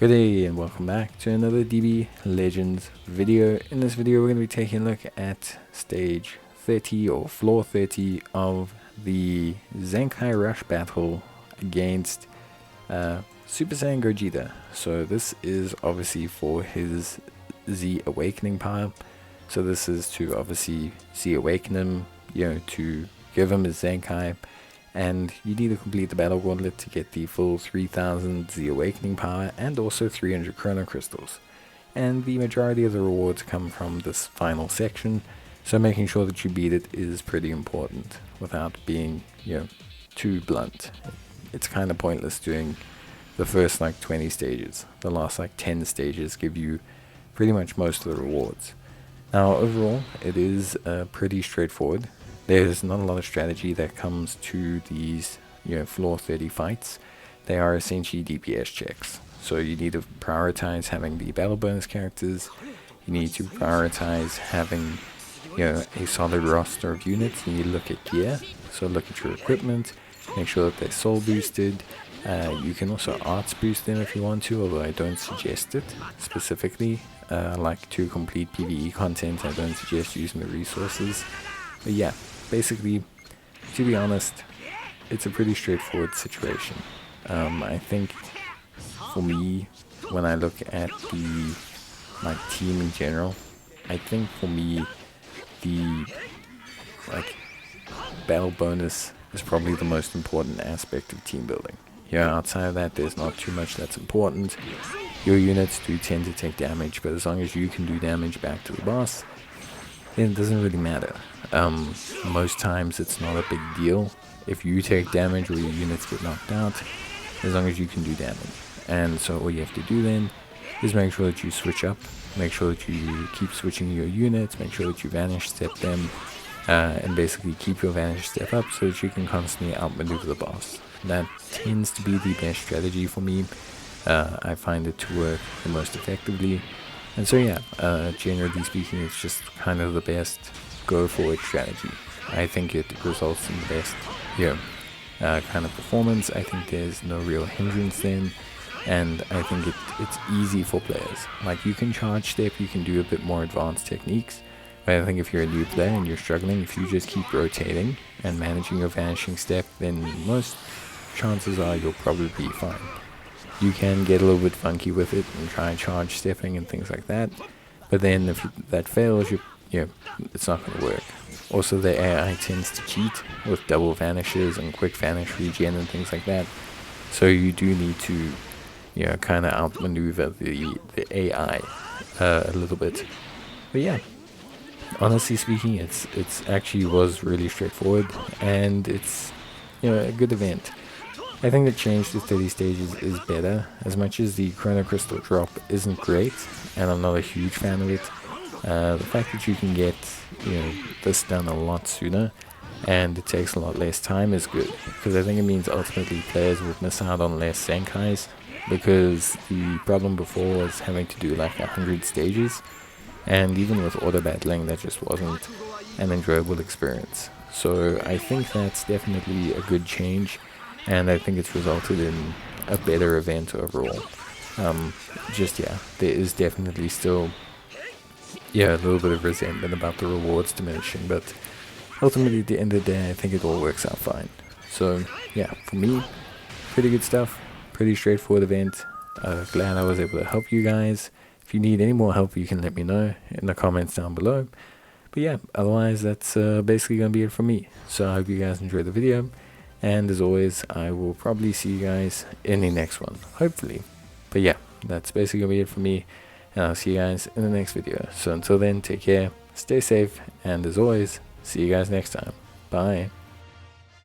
Good day and welcome back to another DB Legends video. In this video we're going to be taking a look at stage 30 or floor 30 of the Zenkai Rush battle against Super Saiyan Gogeta. So this is obviously for his Z Awakening power. So this is to obviously Z Awaken him, to give him his Zenkai. And you need to complete the battle gauntlet to get the full 3000 Z Awakening power and also 300 Chrono Crystals. And the majority of the rewards come from this final section, so making sure that you beat it is pretty important without being, too blunt. It's kind of pointless doing the first 20 stages. The last 10 stages give you pretty much most of the rewards. Now overall, it is pretty straightforward. There's not a lot of strategy that comes to these, floor 30 fights. They are essentially DPS checks. So you need to prioritize having the battle bonus characters. You need to prioritize having, a solid roster of units. You need to look at gear. So look at your equipment. Make sure that they're soul boosted. You can also arts boost them if you want to, although I don't suggest it specifically. Like to complete PvE content, I don't suggest using the resources. But yeah, basically, to be honest, it's a pretty straightforward situation. I think for me, when I look at the team in general, I think for me the battle bonus is probably the most important aspect of team building. Outside of that, there's not too much that's important. Your units do tend to take damage, but as long as you can do damage back to the boss, then it doesn't really matter. Most times it's not a big deal if you take damage or your units get knocked out, as long as you can do damage. And so all you have to do then is make sure that you switch up, make sure that you keep switching your units, make sure that you vanish step them, and basically keep your vanish step up so that you can constantly outmaneuver the boss. That tends to be the best strategy for me. I find it to work the most effectively. And so generally speaking, it's just kind of the best go forward strategy. I think it results in the best kind of performance. I think there's no real hindrance then, and I think it's easy for players. You can charge step, you can do a bit more advanced techniques, but I think if you're a new player and you're struggling, if you just keep rotating and managing your vanishing step, then most chances are you'll probably be fine. You can get a little bit funky with it and try charge stepping and things like that, but then if that fails, it's not going to work. Also, the AI tends to cheat with double vanishes and quick vanish regen and things like that, so you do need to kind of outmaneuver the AI a little bit. But honestly speaking, it's actually was really straightforward, and it's a good event. I think the change to 30 stages is better, as much as the Chrono Crystal drop isn't great, and I'm not a huge fan of it. The fact that you can get this done a lot sooner, and it takes a lot less time is good, because I think it means ultimately players will miss out on less Zenkais, because the problem before was having to do 100 stages, and even with auto battling that just wasn't an enjoyable experience. So I think that's definitely a good change, and I think it's resulted in a better event overall. There is definitely still a little bit of resentment about the rewards diminishing, but ultimately at the end of the day I think it all works out fine. So for me, pretty good stuff, pretty straightforward event. Glad I was able to help you guys. If you need any more help, you can let me know in the comments down below. But otherwise that's basically going to be it from me. So I hope you guys enjoyed the video, and as always, I will probably see you guys in the next one, hopefully. But that's basically going to be it for me, and I'll see you guys in the next video. So until then, take care, stay safe, and as always, see you guys next time. Bye.